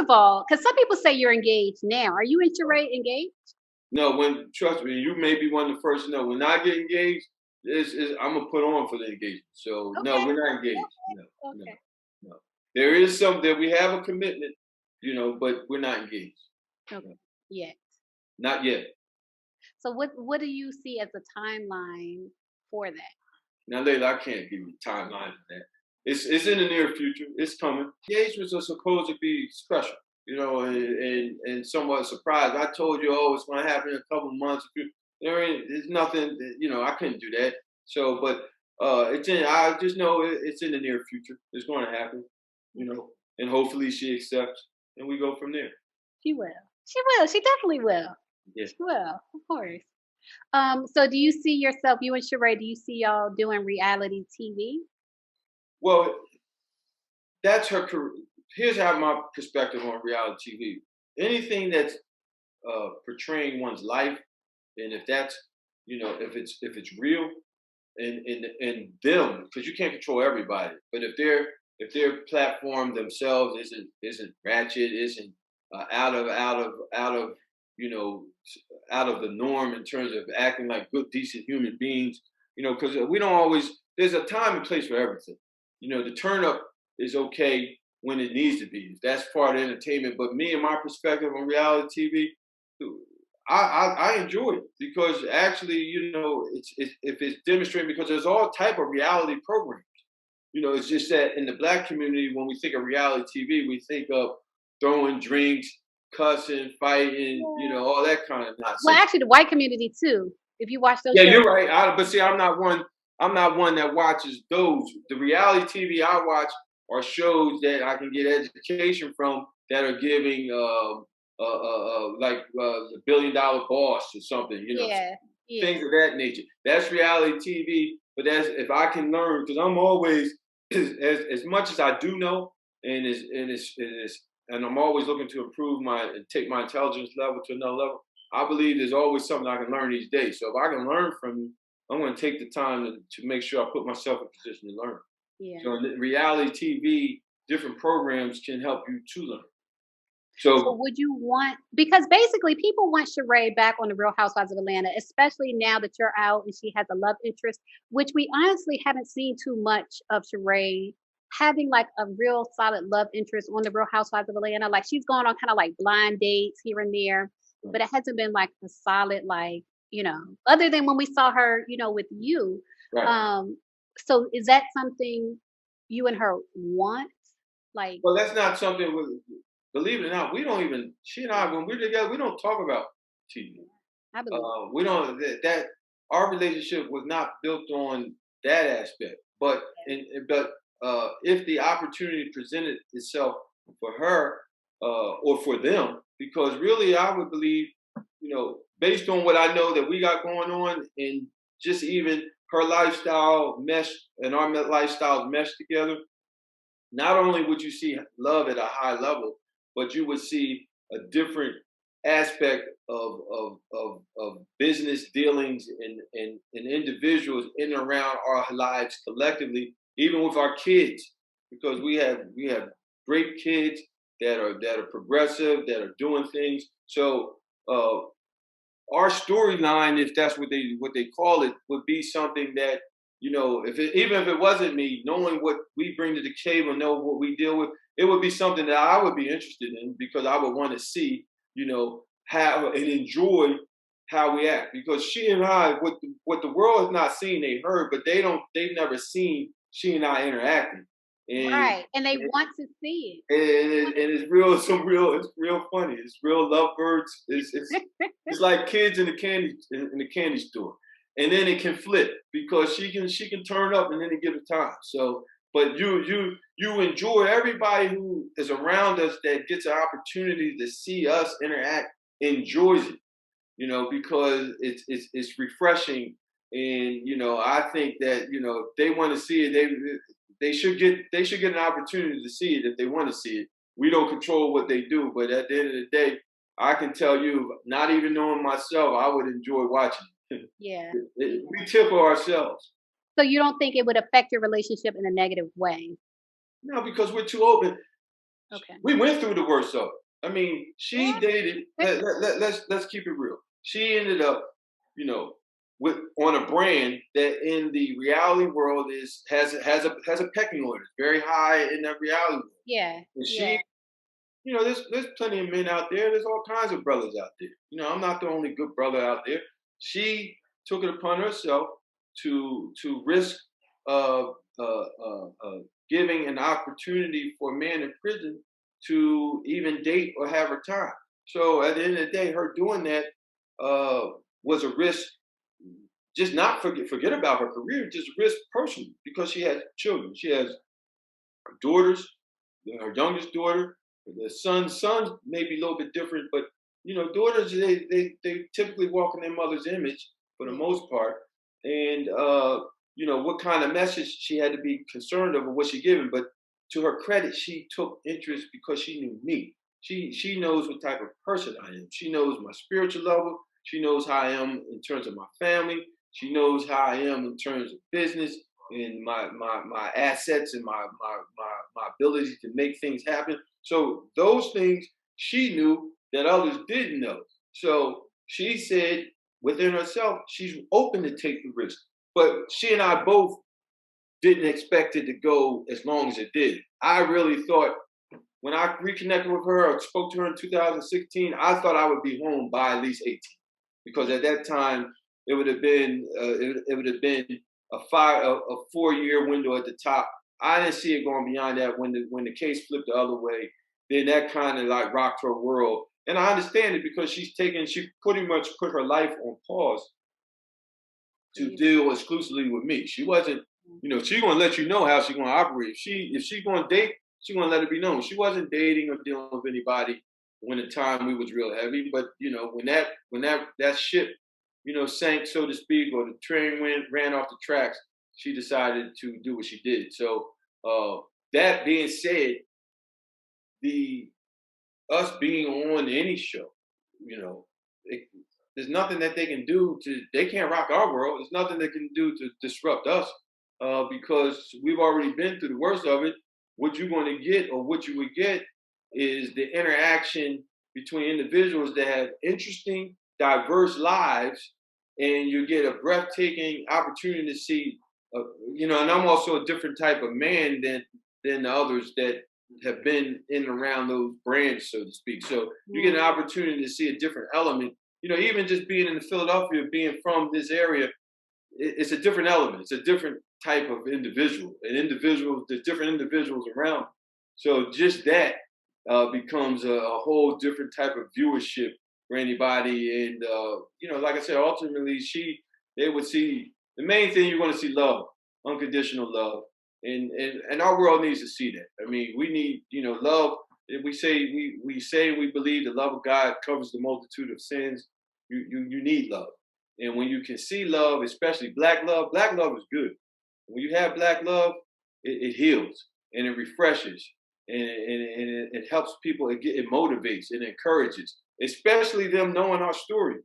of all, because some people say you're engaged now. Are you and Sheree engaged? No, trust me, you may be one of the first to know. When I get engaged, I'm gonna put on for the engagement. So no, Okay. we're not engaged. No, no, Okay. no. There is some that we have a commitment, but we're not engaged. Okay. No, Yeah. not yet. So what do you see as a timeline for that? Now, later, I can't give you a timeline for that. It's in the near future. It's coming. Engagements are supposed to be special, and somewhat surprised. I told you, oh, it's going to happen in a couple of months. There's nothing, I couldn't do that. So, but I just know it's in the near future. It's going to happen, and hopefully she accepts, and we go from there. She will. She will. She definitely will. Yeah. She will, of course. So do you see yourself, you and Sheree, do you see y'all doing reality TV? Well, that's her career. Here's how my perspective on reality TV. Anything that's portraying one's life, and if that's if it's real, and them, because you can't control everybody, but if their platform themselves isn't ratchet, isn't you know out of the norm in terms of acting like good decent human beings, because we don't always, there's a time and place for everything. The turn up is okay when it needs to be. That's part of entertainment. But me and my perspective on reality TV, I enjoy it because actually, if it's demonstrating, because there's all type of reality programs. It's just that in the black community, when we think of reality TV, we think of throwing drinks, cussing, fighting, all that kind of Well, nonsense. actually, the white community too. If you watch those Yeah, shows. you're right. But see, I'm not one. I'm not one that watches those. The reality TV I watch are shows that I can get education from that are giving, like the $1 Billion Boss or something. Yeah, yeah. Things of that nature. That's reality TV. But that's if I can learn, because I'm always as much as I do know, and I'm always looking to improve and take my intelligence level to another level. I believe there's always something I can learn each day. So if I can learn from you, I'm going to take the time to make sure I put myself in a position to learn. Yeah. So in reality TV, different programs can help you to learn. So So would you want, because basically people want Sheree back on the Real Housewives of Atlanta, especially now that you're out and she has a love interest, which we honestly haven't seen too much of Sheree having like a real solid love interest on the Real Housewives of Atlanta. Like she's gone on kind of like blind dates here and there, but it hasn't been like a solid like, other than when we saw her, with you. right. So is that something you and her want? Like, Well, that's not something. Believe it or not, we don't even. She and I, when we're together, we don't talk about TV. I believe. We don't. That our relationship was not built on that aspect. But if the opportunity presented itself for her or for them, because really I would believe, based on what I know that we got going on, and just even her lifestyle mesh and our lifestyles mesh together, not only would you see love at a high level, but you would see a different aspect of business dealings and individuals in and around our lives collectively, even with our kids, because we have great kids that are progressive, that are doing things. So our storyline, if that's what they call it, would be something that, even if it wasn't me, knowing what we bring to the table and know what we deal with, it would be something that I would be interested in, because I would want to see, how and enjoy how we act. Because she and I, what the world has not seen, they heard, but they've never seen she and I interacting. Right, and they want to see it. And it's real, it's real funny. It's real lovebirds. It's like kids in the candy store, and then it can flip because she can turn up and then give it time. So, but you enjoy everybody who is around us that gets an opportunity to see us interact, enjoys it, because it's refreshing, and I think that if they want to see it, they should get an opportunity to see it if they want to see it. We don't control what they do, but at the end of the day, I can tell you, not even knowing myself, I would enjoy watching it. Yeah. We tickle ourselves. So you don't think it would affect your relationship in a negative way? No, because we're too open. Okay. We went through the worst of it. I mean, she Yeah. dated. Let's keep it real. She ended up, you know, with on a brand that in the reality world has a pecking order, very high in that reality world. Yeah. And Yeah. she, there's plenty of men out there. There's all kinds of brothers out there. I'm not the only good brother out there. She took it upon herself to risk uh, giving an opportunity for a man in prison to even date or have her time. So at the end of the day, her doing that uh, was a risk. Just not forget about her career, just risk personally because she has children. She has daughters, her youngest daughter, the sons may be a little bit different, but daughters they typically walk in their mother's image for the Yeah. most part, and what kind of message she had to be concerned over what she given. But to her credit, she took interest because she knew me. She knows what type of person I am. She knows my spiritual level. She knows how I am in terms of my family. She knows how I am in terms of business and my assets and my ability to make things happen. So those things she knew that others didn't know. So she said within herself, she's open to take the risk. But she and I both didn't expect it to go as long as it did. I really thought when I reconnected with her or spoke to her in 2016, I thought I would be home by at least 18, because at that time it would have been it would have been a 4 year window at the top. I didn't see it going beyond that when the case flipped the other way. Then that kind of like rocked her world, and I understand it because she pretty much put her life on pause to deal exclusively with me. She wasn't, she gonna let you know how she gonna operate. If she gonna date, she gonna let it be known. She wasn't dating or dealing with anybody when the time we was real heavy. But when that ship, sank, so to speak, or the train ran off the tracks, she decided to do what she did. So that being said, the us being on any show, you know, it, there's nothing that they can do they can't rock our world. There's nothing they can do to disrupt us because we've already been through the worst of it. What you're going to get, or what you would get, is the interaction between individuals that have interesting, diverse lives, and you get a breathtaking opportunity to see, and I'm also a different type of man than the others that have been in and around those brands, so to speak. So you get an opportunity to see a different element. Even just being in Philadelphia, being from this area, it's a different element. It's a different type of individual. There's different individuals around. So just that becomes a whole different type of viewership for anybody. And like I said, ultimately, they would see the main thing. You're going to see love, unconditional love, and our world needs to see that. I mean, we need love. If we believe the love of God covers the multitude of sins. You need love, and when you can see love, especially black love is good. When you have black love, it heals and it refreshes, and it helps people. It motivates and encourages, especially them knowing our story.